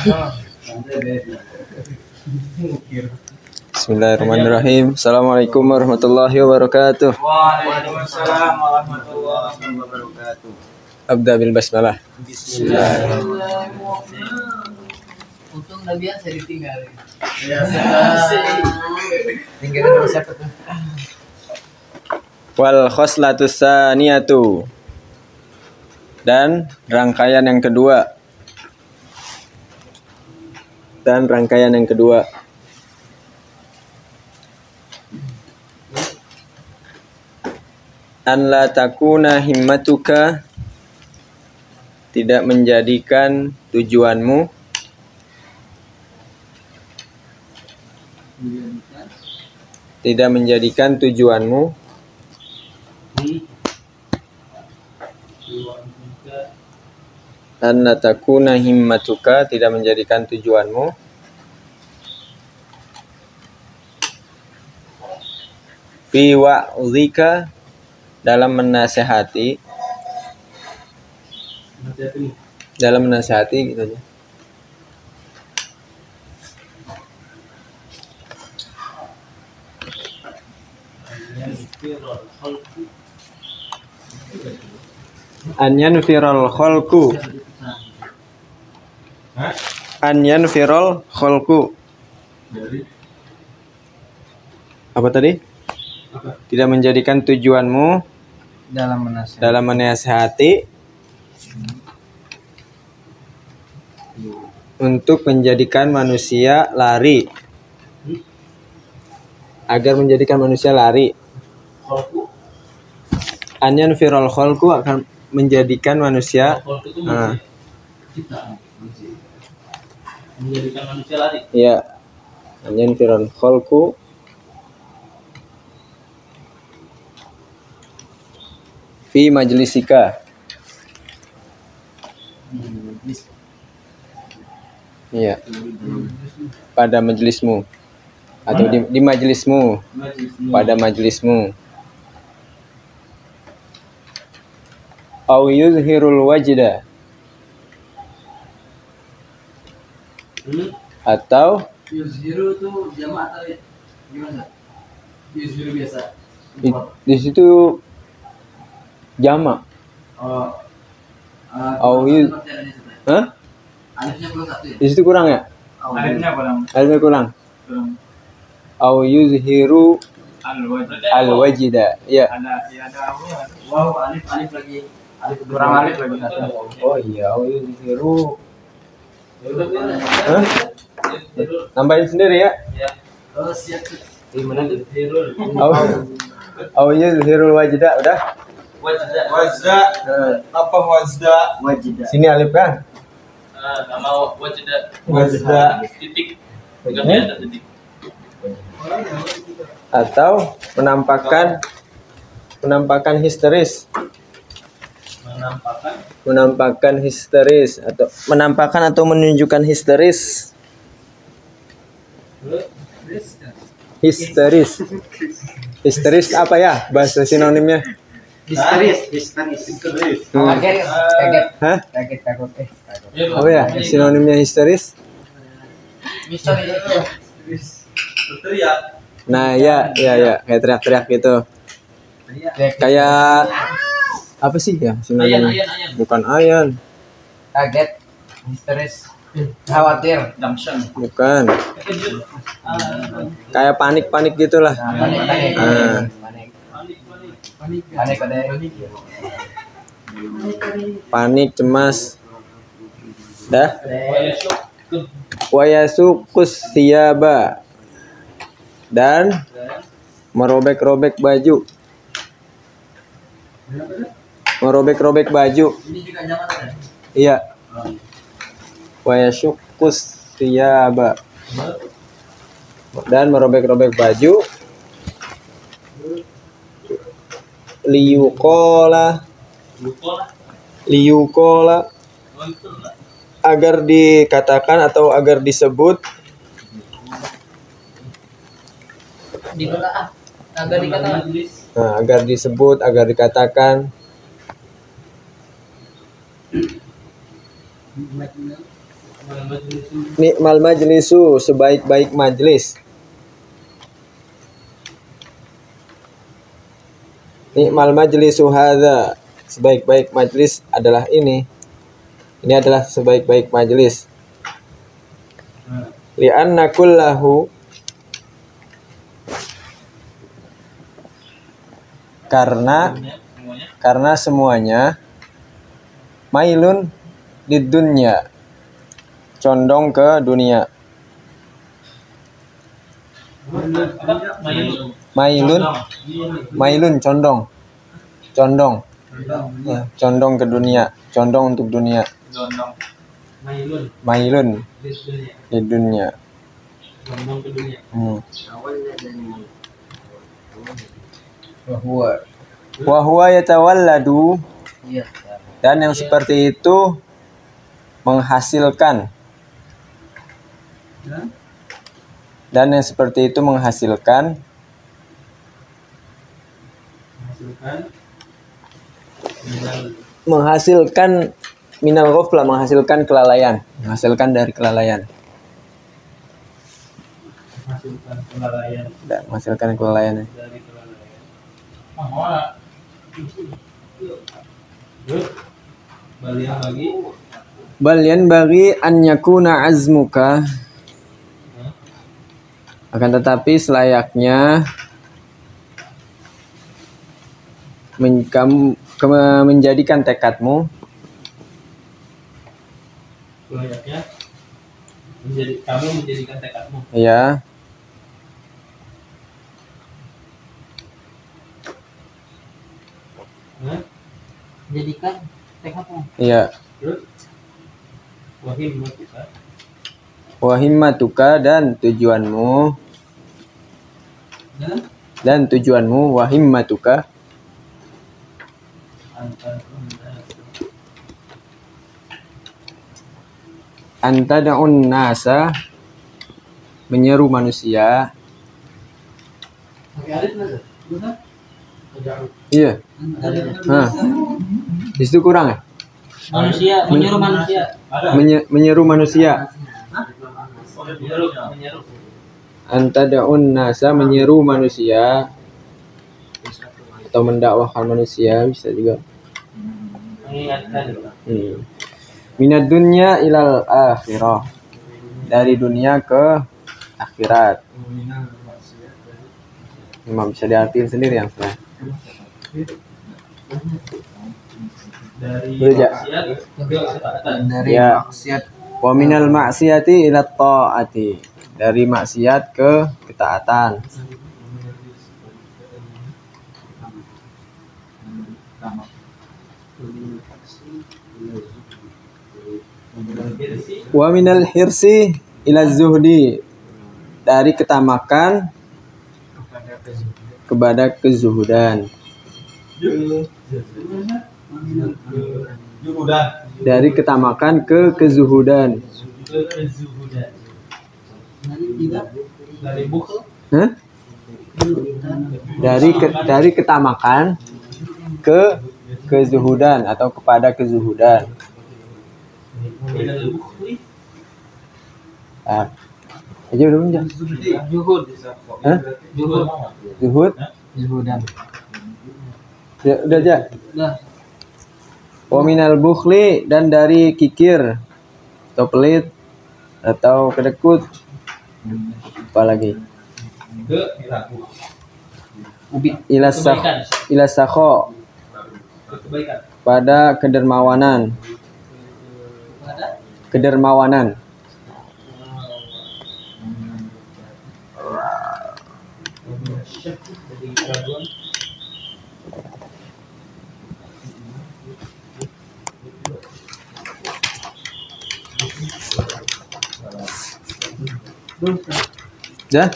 Bismillahirrahmanirrahim. Assalamualaikum warahmatullahi wabarakatuh. Waalaikumsalam warahmatullahi wabarakatuh. Abda bil basmalah. Untung udah biasa ditinggalin. Tinggalin siapa tuh? Wal khoslatus saniyatu. Dan rangkaian yang kedua. An la takuna himmatuka, tidak menjadikan tujuanmu an la takuna himmatuka, tidak menjadikan tujuanmu fi wa'dhika, dalam menasehati gitu aja. Anyan viral kholku. Apa tadi? Tidak menjadikan tujuanmu dalam menasehati untuk menjadikan manusia lari, agar menjadikan manusia lari. Anyan viral kholku akan menjadikan manusia menjadikan manusia lari. Ya, anyan viral kholku fi majlisika. Iya. Pada majelismu atau di majelismu. Pada majelismu. Au yuzhirul wajda. Atau Yuzhiru tuh jamak atau gimana? Yuzhiru biasa. di situ jamak. Hah? Alifnya belum satu ya? Di situ kurang ya? Alifnya kurang. Au yuzhiru al-wajida. Ya. Wow, alif lagi. Kurang alif lagi satu. Oh iya, au yuzhiru. Hah? Tambahin sendiri ya. Oh, siap. Gimana tuh? Au yuzhirul wajida udah. Wajda. Apa wajda? Sini alif kan? Nggak mau wajda. Titik. Nggak ada titik. Atau menampakkan histeris. Menampakkan atau menunjukkan histeris. Histeris apa ya bahasa sinonimnya? Histeris. Kaget. Hah? Kaget takut. Apa ya sinonimnya histeris? Teriak. Nah ya kayak teriak-teriak gitu. Kayak apa sih ya sinonimnya? Ayan. Bukan ayan. Kaget. Histeris. Khawatir. Bukan. Kayak panik gitulah. Panik, cemas. Dah. Wayasukus thiyaba, dan merobek-robek baju. Ini juga jamak. Iya. Wayasukus thiyaba, dan merobek-robek baju. Liyukola, agar dikatakan atau agar disebut. Agar disebut, agar dikatakan. Ni'mal majlisu, sebaik-baik majlis. Ni'mal majlisu hadza, sebaik-baik majlis adalah ini. Ini adalah sebaik-baik majlis. Li'anna kullahu, karena semuanya mailun di dunia, condong ke dunia. Mailun condong ya, condong ke dunia, condong untuk dunia. Mailun di dunia. Wa huwa yatawalladu, dan yang seperti itu menghasilkan. Dan yang seperti itu menghasilkan minal ghaflah, menghasilkan kelalaian, menghasilkan dari kelalaian. Menghasilkan kelalaian. Balian bagi an yakuna azmuka, akan tetapi selayaknya menjadikan tekadmu, kamu menjadikan tekadmu. Ya. Jadikan tekadmu. Iya. Wahimmatuka, dan tujuanmu. Wahimmatuka. Antada'un nasa, menyeru manusia. Iya. Di situ kurang ya? Manusia, menyeru manusia. Menyeru manusia. Antada'un nasa, menyeru manusia atau mendakwahkan manusia, bisa juga. Minad dunya ilal akhirah, dari dunia ke akhirat. Memang bisa diartiin sendiri yang saya. Dari maksiat. Wa minal maksiati ila ta'ati, dari maksiat ke ketaatan. Wa minal hirsi ila zuhdi, dari ketamakan kepada kezuhudan. Dari ketamakan ke kezuhudan. Dari ketamakan ke kezuhudan atau kepada kezuhudan. Aja udah menjawab. Zuhudan. Ya, udah aja. Wa minal bukhli, dan dari kikir atau pelit atau kedekut. Apa lagi? Ila sakho, pada kedermawanan. Ya?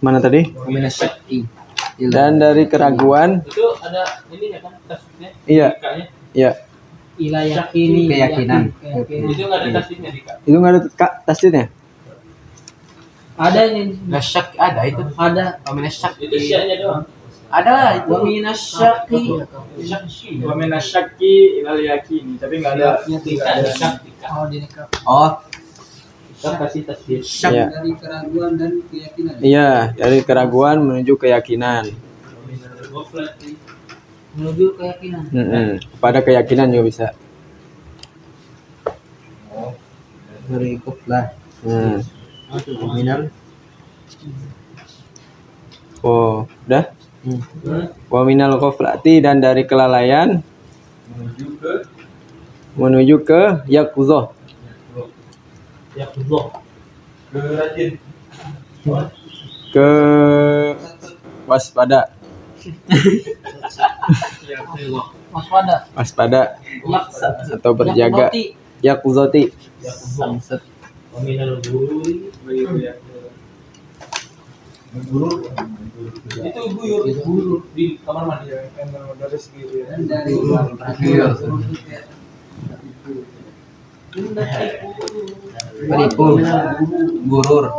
Mana tadi? Dan dari keraguan. Itu ada ini ya kan tasdidnya? Iya. Iya. Ila yakini, keyakinan. Itu nggak ada tasdidnya di Kak? Itu nggak ada tasdidnya? Ada yang Nasyak ada itu. ada. Nasyak Itu syiahnya doang. Ada itu minasyaki. Wa minasyakki ilal yakini, tapi enggak ada. Oh, di nikah. Oh, Kita kasih tasbih. Syak Iya. Dari keraguan dan keyakinan. iya, dari keraguan menuju keyakinan. menuju keyakinan. Pada keyakinan juga bisa. Dari kuflah. Minal. Oh, udah? Wa minal ghaflati, dan dari kelalaian menuju ke yaqzah. Ya Allah. Rajin. Ke waspada. Waspada. Waspada atau berjaga. Yaqzati. Ya Allah. Peminal gururi. Begitu ya. Itu guyur di kamar mandi. Dari segitu ya. Dan dari Penipu. Gurur.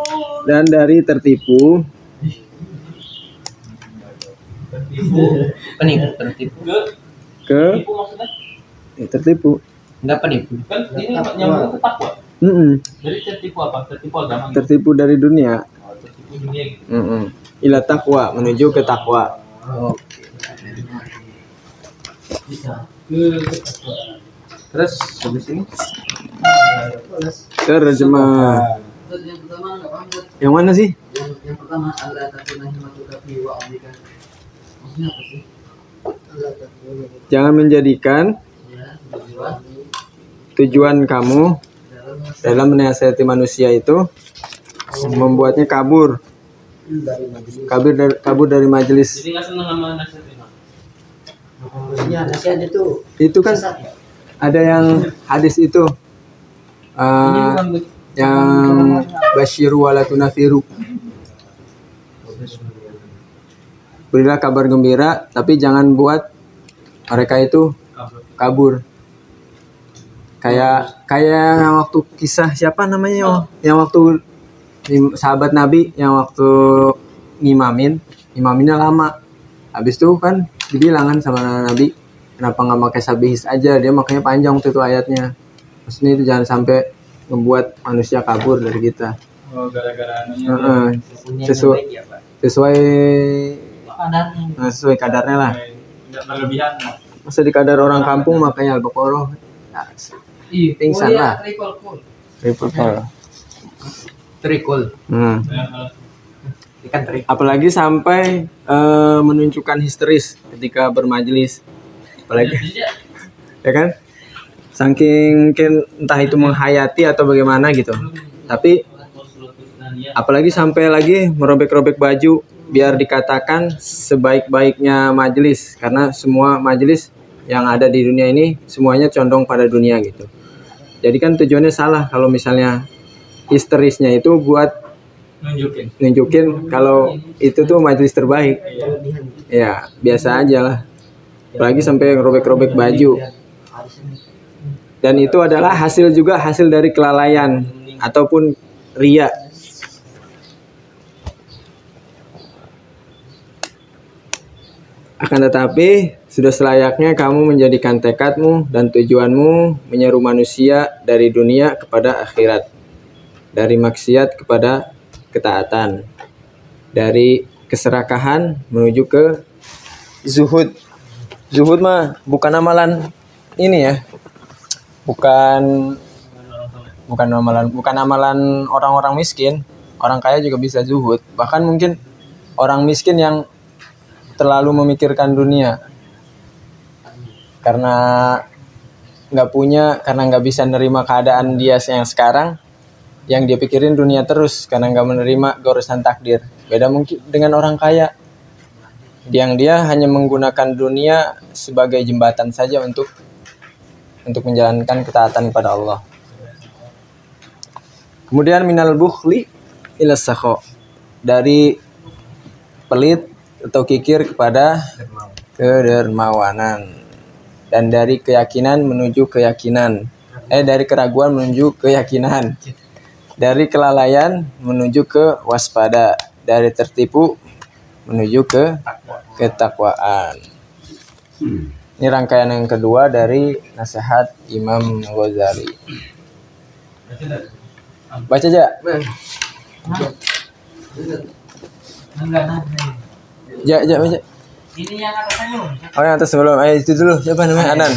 Dan dari tertipu. Penipu. Tertipu. Ke Ke tipu maksudnya? tertipu. Enggak penipu. Kan ini nyambung ke takwa. Jadi tertipu apa? Tertipu agama. Tertipu dari dunia. Tertipu dunia gitu. Ila takwa, menuju ke takwa. Bisa. Terus habis ini Terjemah. Terus yang pertama nggak paham Zat. Yang mana sih? Yang pertama Allah takuna himatuka fi wa amrika. Maksudnya apa sih? Allah takuna Jangan menjadikan ya tujuan tujuan kamu dalam dalam menasihati manusia itu membuatnya kabur. dari majelis. Kabur dari majelis. Jadi nggak seneng sama nasihat imam. Maksudnya nasihat itu Itu kan sesat ya? ada yang hadis itu yang basyiru wala tunafiru. Berilah kabar gembira, tapi jangan buat mereka itu kabur. Kayak yang waktu kisah siapa namanya, yang waktu sahabat Nabi yang waktu ngimaminnya lama. Habis itu kan dibilang kan sama Nabi, kenapa nggak pakai sabihis aja? Dia makanya panjang tuh itu ayatnya. Maksudnya itu jangan sampai membuat manusia kabur dari kita. Oh, gara-gara anunya. Sesuai sesuai kadarnya. sesuai kadarnya lah. Enggak berlebihan. Masa di kadar orang kampung makanya Al-Baqarah. Ya, pingsan lah. Triple call. Trikul. Ikan trik. Apalagi sampai menunjukkan histeris ketika bermajelis. Apalagi ya kan? Saking mungkin entah itu menghayati atau bagaimana gitu. Tapi apalagi sampai lagi merobek-robek baju biar dikatakan sebaik-baiknya majelis, karena semua majelis yang ada di dunia ini semuanya condong pada dunia gitu. Jadi kan tujuannya salah kalau misalnya histerisnya itu buat nunjukin kalau itu tuh majelis terbaik. Ya, biasa aja lah. Apalagi sampai robek-robek baju. Dan itu adalah hasil dari kelalaian ataupun ria. Akan tetapi sudah selayaknya kamu menjadikan tekadmu dan tujuanmu menyeru manusia dari dunia kepada akhirat, dari maksiat kepada ketaatan, dari keserakahan menuju ke zuhud. Zuhud mah bukan amalan ini ya, bukan amalan orang-orang miskin. Orang kaya juga bisa zuhud. Bahkan mungkin orang miskin yang terlalu memikirkan dunia karena nggak punya, karena nggak bisa nerima keadaan dia yang sekarang, yang dia pikirin dunia terus karena nggak menerima goresan takdir. Beda mungkin dengan orang kaya yang dia hanya menggunakan dunia sebagai jembatan saja untuk menjalankan ketaatan kepada Allah. Kemudian minal bukhli ila sakho, dari pelit atau kikir kepada kedermawanan, dan dari keyakinan menuju keyakinan, dari keraguan menuju keyakinan, dari kelalaian menuju ke waspada, dari tertipu menuju ke ketakwaan. Ini rangkaian yang kedua dari nasihat Imam Ghazali. Baca aja. Ja, baca. Ini yang atasnya. Oh, yang atas sebelum. Itu dulu. Siapa namanya? Anan.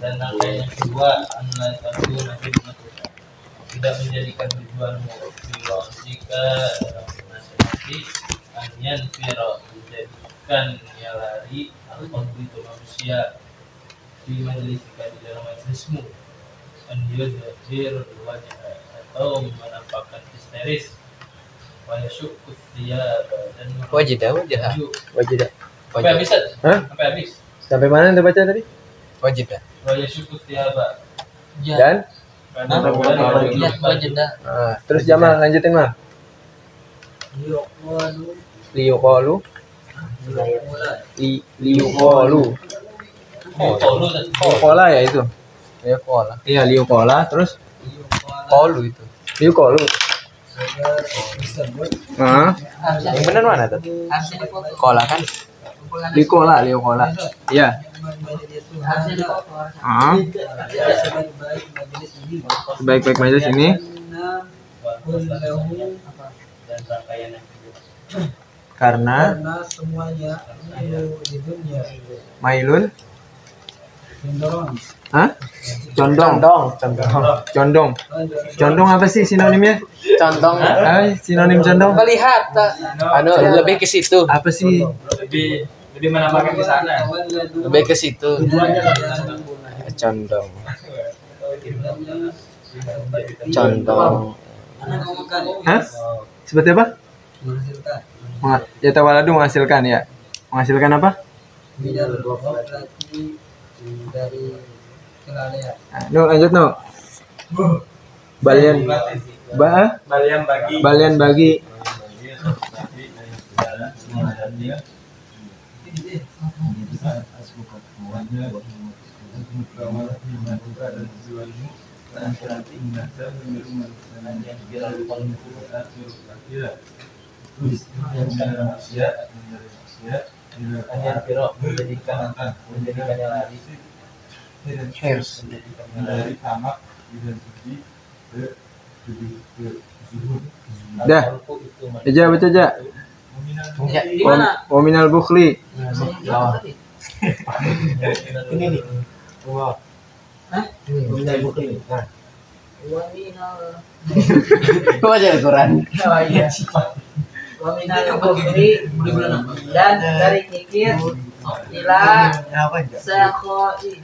Dan rangkaian yang kedua tidak menjadikan tujuanmu jika dalam menasihati anyan firo menjadikan lari atau itu manusia di majelis di dalam majelismu anjir wajah atau menampakkan histeris wajah syukur dia dan Wajah. sampai habis. Hah? Sampai habis. Sampai mana Anda baca tadi? Wajah. Wajah syukur tiaba Dan Wajah. terus Jamal lanjutin mah. Liyuqalu. Liyuqala ya itu. Ya kola. Iya, liyuqala terus Kolu itu. liyuqalu. Nah, Yang benar mana tuh? Harusnya dipoto. Kola kan? liyuqala. Iya. Harusnya dipoto. Ah, Sebaik-baik majelis ini. sebaik-baik majelis ini dan rangkaian yang kedua. karena Semuanya di dunia mailun. mendorong Hah? Condong. Condong apa sih sinonimnya? Condong. Sinonim condong. Melihat. Lebih ke situ. Apa sih? Lebih menampakkan ke sana. Lebih ke situ. Condong. Condong. Hah? Seperti apa? menghasilkan Yatawaladu menghasilkan ya. Menghasilkan apa? bidal berarti dari kelalaian. No, lanjut no. Balian Balian bagi. Anyan firo menjadikan lari dari tamak dan suci ke zuhud. Dah. Aja baca aja. Di mana? Waminal bukhli. Ini nih. Wow. Hah? Baca Al-Quran. Oh iya. Waminal bukhli dan dari kikir ila sakhoi.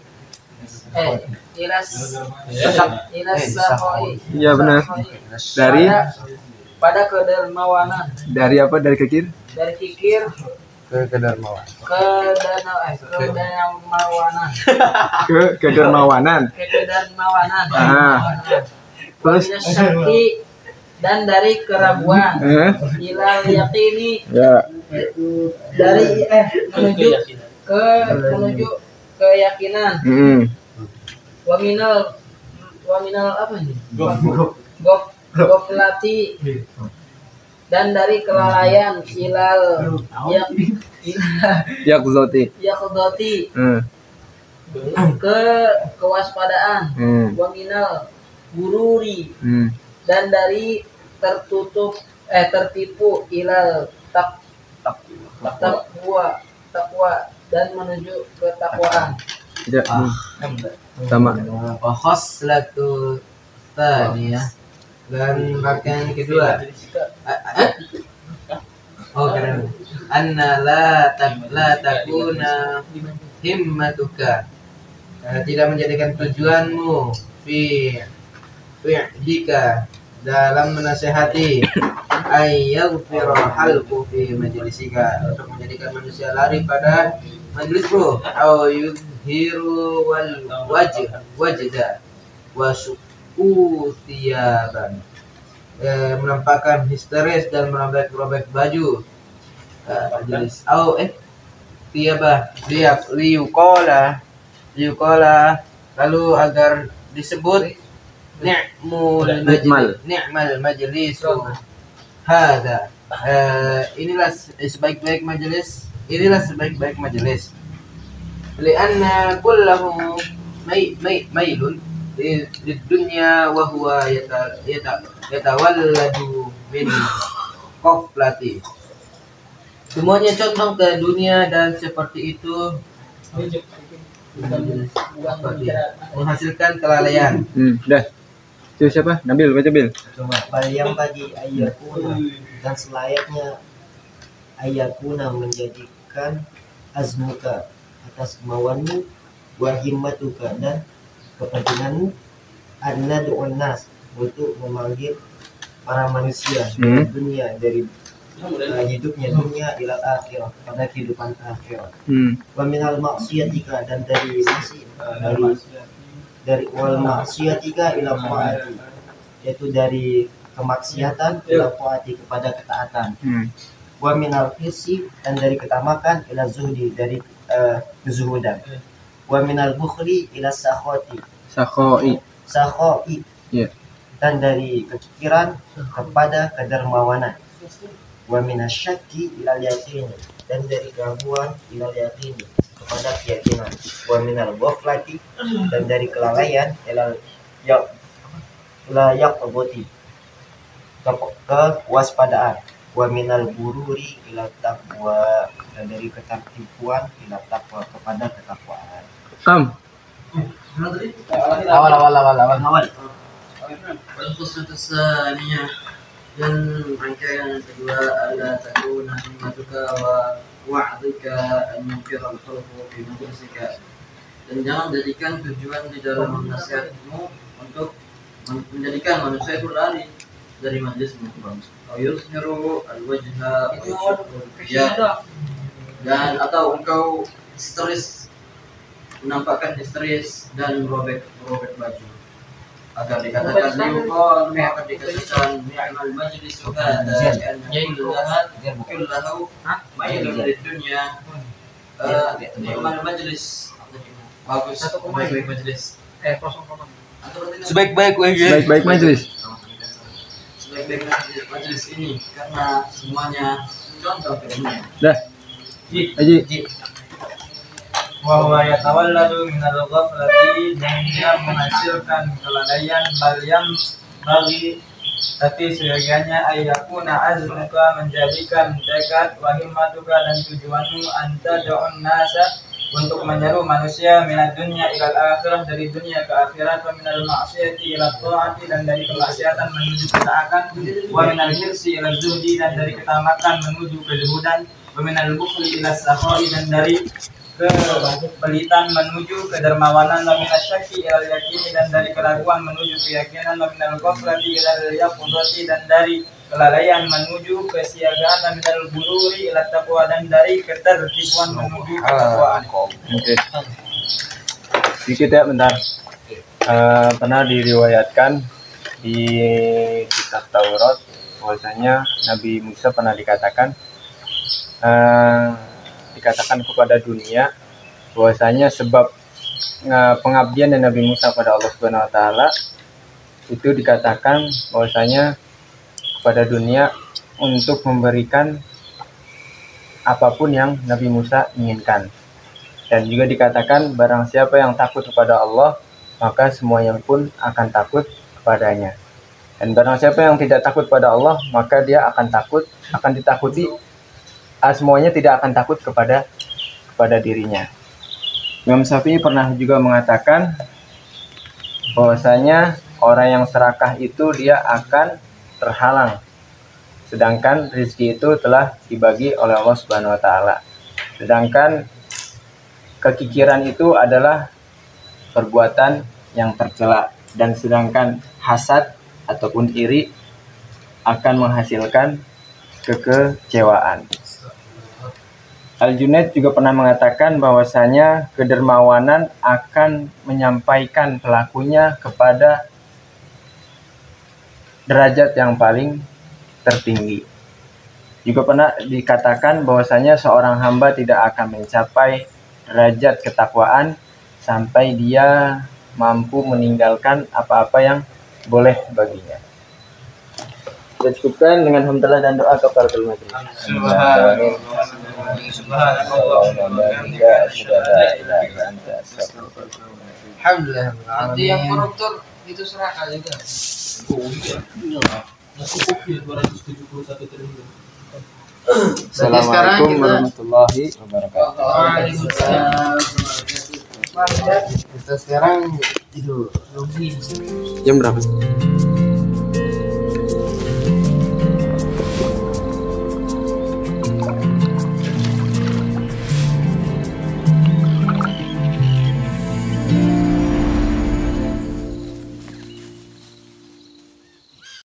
Ila sakhoi. Iya benar. Dari pada kedermawanan. dari apa? Dari kikir? Dari kikir Ke Kedarmawan. kedermawanan. Kedermawanan. Kedermawanan. Terus Syaki dan dari keraguan. Ilal yakini ya. dari menuju keyakinan. Waminal apa ini? Goflati dan dari kelalaian ilal Yakzoti. ke kewaspadaan. Waminal gururi dan dari tertipu ilal takwa dan menuju ketakwaan. Ya. Sama. Khoslatu tsaniyah. Dan rangkaian kedua. Oh keren. Anna la takuna himmatuka. Tidak menjadikan tujuanmu jika dalam menasehati ayyaghfira halqu fi majlisika, untuk menjadikan manusia lari pada majlismu, au yudhiru wal wajda wa utiyaban, menampakkan histeris dan merobek-robek baju majelis, tiyabah liyuqala lalu agar disebut Ni'mal majlis. Hada. Inilah sebaik-baik majelis. Inilah sebaik-baik majelis. Lianna kullahu mailun lidunya wa huwa yatawalladu min qaflati. Semuanya condong ke dunia dan seperti itu menghasilkan kelalaian. Dah. Itu siapa? Nabil, baca Bil. Yang bagi ayakuna dan selayaknya ayakuna menjadikan azmuka atas kemauanmu, wa himmatuka dan kepentinganmu, an-nad'un nas untuk memanggil para manusia dari dunia dari hidupnya dunia ila akhirah pada kehidupan akhirat. Wa minal maksiatika dan dari wal maksiatika ila taati, yaitu dari kemaksiatan ila taati kepada ketaatan. Wa minal hirsi dan dari ketamakan ila zuhdi dari kezuhudan. Wa minal bukhli ila sakhoi dan dari kekikiran kepada kedermawanan. Wa minasyakki ilal yaqini dan dari keraguan ilal yaqini kepada keyakinan. Wa minal ghaflati dan dari kelalaian ilal yaqboti kewaspadaan. Wa minal bururi ilal taqwa dan dari ketertipuan ilal taqwa kepada ketakwaan. Awal. Al-khusus tsaniyah dan rangkaian kedua ala takuna himmatuka wa wa'dika an yukira al-khalqu fi majlisika, dan jangan jadikan tujuan di dalam nasihatmu untuk menjadikan manusia itu lari dari majlismu. Yuzhiru al-wajha dan atau engkau histeris, menampakkan histeris dan merobek baju agar dikatakan liuqal, agar dikatakan ni'mal majlis hada kullahu mailun lidunya. Ni'mal majlis bagus, baik-baik majlis. Sebaik-baik Majelis. Sebaik-baik majlis ini karena semuanya contoh ke dunia. Dah. Haji. Wa huwa yatawalladu minal ghaflati, dan dia menghasilkan kelalaian. Bal yang bagi tapi seyogianya ayakuna azmuka menjadikan dekat, wa himmatuka dan tujuanmu anta da'un nasa untuk menyeru manusia minad dunya ilal akhirah dari dunia ke akhirat, wa minal maksiati ila ta'ati dan dari kemaksiatan menuju ketaatan, wa minal hirsi ila zuhdi dan dari ketamakan menuju kezuhudan, wa minal bukhli ila sakhoi dan dari kepelitan menuju kedermawanan, wa minasyaki ilal yakini dan dari keraguan menuju keyakinan, wa minal ghaflati ilal yaqudati dan dari kelalaian menuju kesiagaan, wa minal bururi ila taqwa dan dari ketertipuan menuju ketakwaan. Oke. Sedikit ya, bentar. Pernah diriwayatkan di kitab Taurat bahwasanya Nabi Musa pernah dikatakan kepada dunia bahwasanya sebab pengabdian dari Nabi Musa pada Allah Subhanahu wa taala itu dikatakan bahwasanya kepada dunia untuk memberikan apapun yang Nabi Musa inginkan. Dan juga dikatakan barang siapa yang takut kepada Allah maka semuanya pun akan takut kepadanya. Dan barang siapa yang tidak takut pada Allah maka dia akan ditakuti, semuanya tidak akan takut kepada dirinya. Imam Syafi'i pernah juga mengatakan bahwasanya orang yang serakah itu dia akan terhalang, sedangkan rezeki itu telah dibagi oleh Allah Subhanahu wa taala. Sedangkan kekikiran itu adalah perbuatan yang tercela, dan sedangkan hasad ataupun iri akan menghasilkan kekecewaan. Al-Junaid juga pernah mengatakan bahwasanya kedermawanan akan menyampaikan pelakunya kepada derajat yang paling tertinggi. Juga pernah dikatakan bahwasanya seorang hamba tidak akan mencapai derajat ketakwaan sampai dia mampu meninggalkan apa-apa yang boleh baginya. Kita cukupkan dengan hamdalah dan doa kafaratul majlis. Alhamdulillah. Nanti yang koruptor itu seraka juga. Oh iya. Cukup ya 271 triliun. Assalamualaikum warahmatullahi wabarakatuh. Kita sekarang tidur. Jam berapa?